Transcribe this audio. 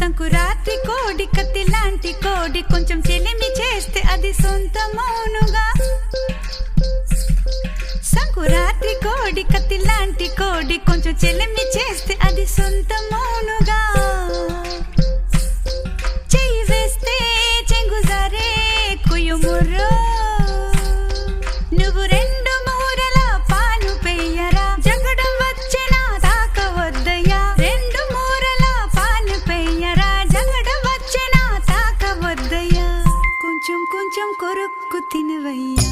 సంకురాత్రి కోడి కత్తి లాంటి కోడి కొంచెం చెలిమి చేస్తే అది సొంతమౌనుగా సంకురాత్రి కోడి కత్తి లాంటి కోడి కొంచెం చెలిమి చేస్తే అది సొంతమౌనుగా చెయ్యి వేస్తే చెంగుజారే కుయుముర్రో నువ్వు రెండు మూరల పాను పెయ్యరా జగడం వచ్చేనా తాకవద్దయ్యా రెండు మూరల పాను పెయ్యరా జగడం వచ్చేనా తాకవద్దయ్యా కొంచెం కొంచెం కొరుక్కు తినవయ్యా